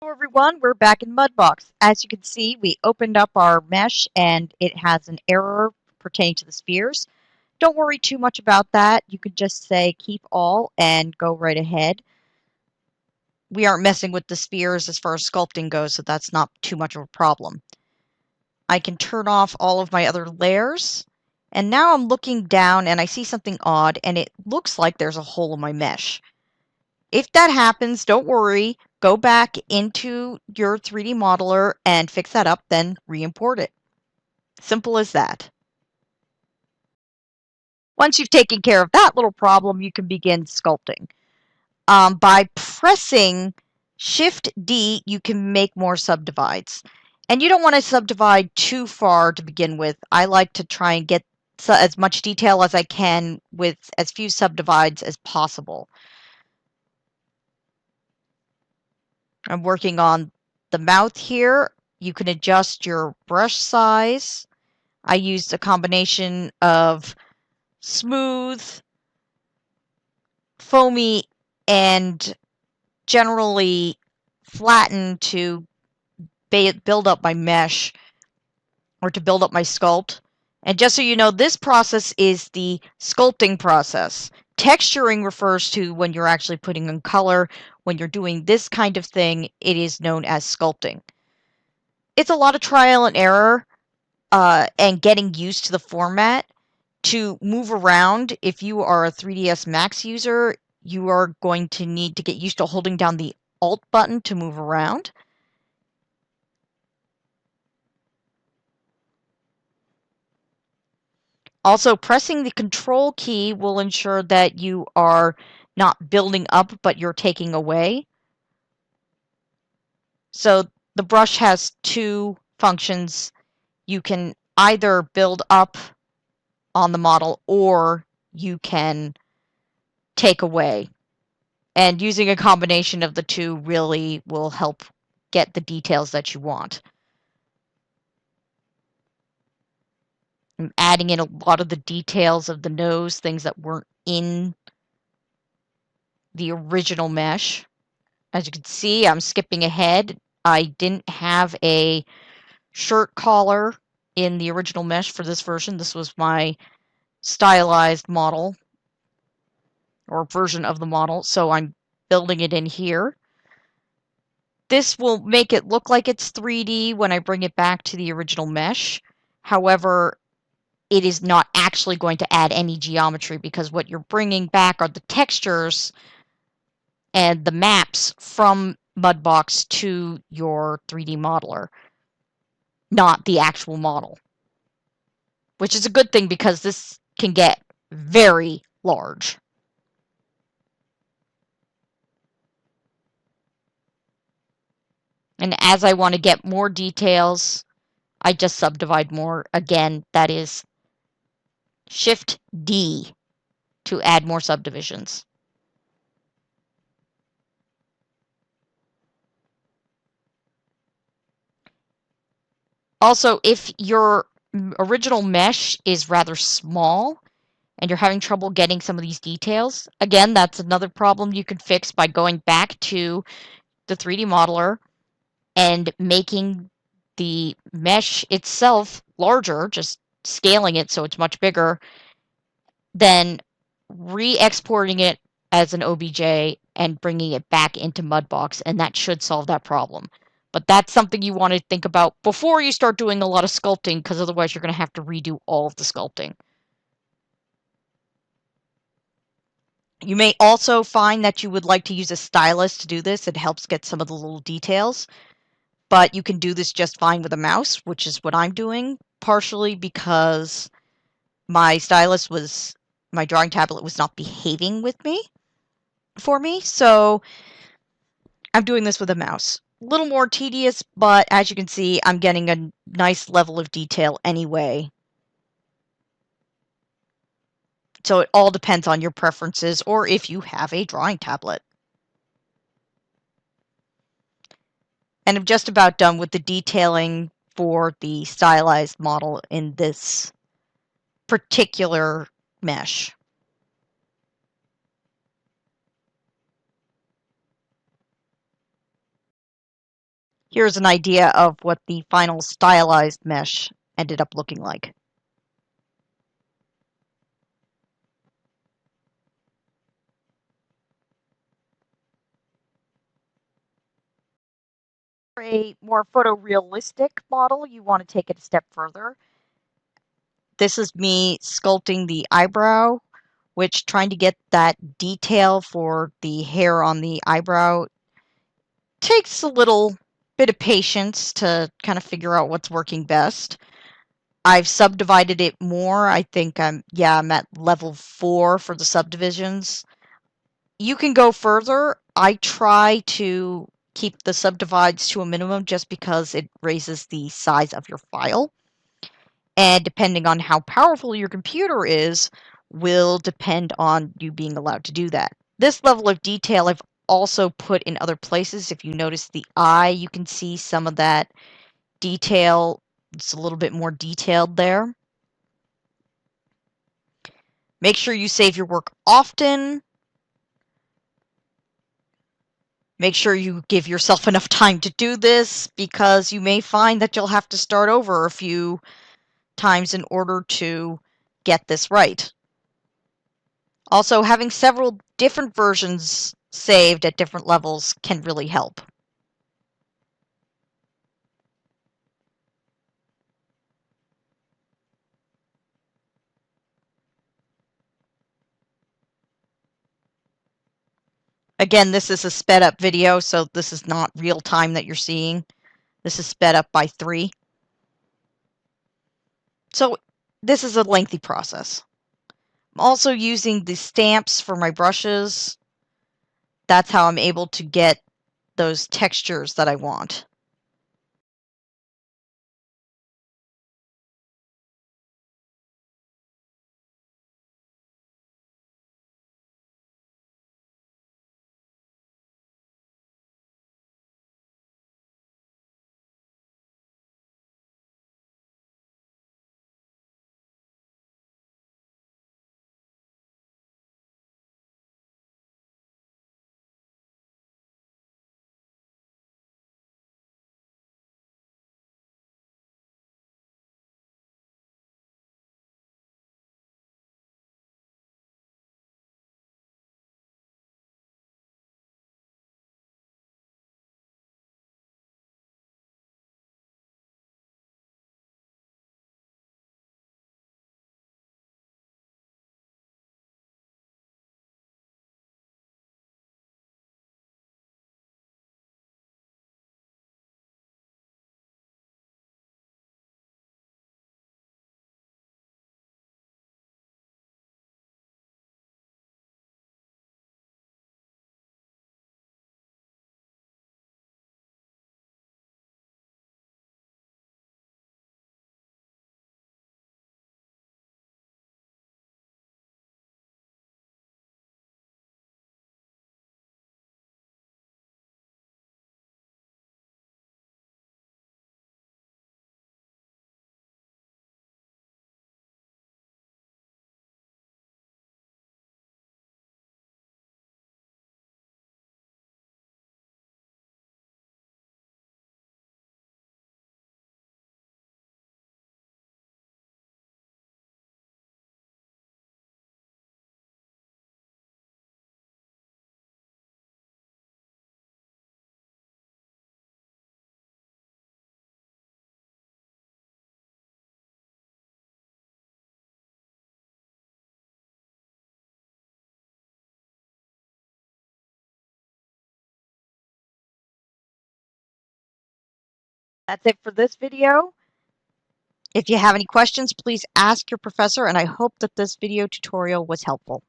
Hello everyone, we're back in Mudbox. As you can see, we opened up our mesh and it has an error pertaining to the spheres. Don't worry too much about that. You could just say keep all and go right ahead. We aren't messing with the spheres as far as sculpting goes, so that's not too much of a problem. I can turn off all of my other layers. And now I'm looking down and I see something odd and it looks like there's a hole in my mesh. If that happens, don't worry. Go back into your 3D modeler and fix that up, then re-import it. Simple as that. Once you've taken care of that little problem, you can begin sculpting. By pressing Shift D, you can make more subdivides. And you don't want to subdivide too far to begin with. I like to try and get as much detail as I can with as few subdivides as possible. I'm working on the mouth here. You can adjust your brush size. I used a combination of smooth, foamy, and generally flattened to build up my mesh or to build up my sculpt. And just so you know, this process is the sculpting process. Texturing refers to when you're actually putting in color. When you're doing this kind of thing, it is known as sculpting. It's a lot of trial and error and getting used to the format. To move around, if you are a 3ds Max user, you are going to need to get used to holding down the Alt button to move around. Also, pressing the Control key will ensure that you are not building up, but you're taking away. So the brush has two functions. You can either build up on the model or you can take away. And using a combination of the two really will help get the details that you want. I'm adding in a lot of the details of the nose, things that weren't in the original mesh. As you can see, I'm skipping ahead. I didn't have a shirt collar in the original mesh for this version. This was my stylized model or version of the model, so I'm building it in here. This will make it look like it's 3D when I bring it back to the original mesh. However, it is not actually going to add any geometry because what you're bringing back are the textures and the maps from Mudbox to your 3D modeler, not the actual model. Which is a good thing because this can get very large. And as I want to get more details, I just subdivide more. Again, that is Shift D to add more subdivisions. Also, if your original mesh is rather small and you're having trouble getting some of these details, again, that's another problem you can fix by going back to the 3D modeler and making the mesh itself larger, just scaling it so it's much bigger, then re-exporting it as an OBJ and bringing it back into Mudbox, and that should solve that problem. But that's something you want to think about before you start doing a lot of sculpting, because otherwise you're going to have to redo all of the sculpting. You may also find that you would like to use a stylus to do this. It helps get some of the little details. But you can do this just fine with a mouse, which is what I'm doing, partially because my drawing tablet was not behaving for me, so I'm doing this with a mouse. A little more tedious, but as you can see, I'm getting a nice level of detail anyway. So it all depends on your preferences or if you have a drawing tablet. And I'm just about done with the detailing for the stylized model in this particular mesh. Here's an idea of what the final stylized mesh ended up looking like. For a more photorealistic model, you want to take it a step further. This is me sculpting the eyebrow, which trying to get that detail for the hair on the eyebrow takes a little bit of patience to kind of figure out what's working best. I've subdivided it more. I think I'm at level 4 for the subdivisions. You can go further. I try to keep the subdivides to a minimum just because it raises the size of your file. And depending on how powerful your computer is, will depend on you being allowed to do that. This level of detail I've also put in other places. If you notice the eye, you can see some of that detail. It's a little bit more detailed there. Make sure you save your work often. Make sure you give yourself enough time to do this, because you may find that you'll have to start over a few times in order to get this right. Also, having several different versions saved at different levels can really help. Again, this is a sped up video, so this is not real time that you're seeing. This is sped up by 3. So this is a lengthy process. I'm also using the stamps for my brushes. That's how I'm able to get those textures that I want. That's it for this video. If you have any questions, please ask your professor, and I hope that this video tutorial was helpful.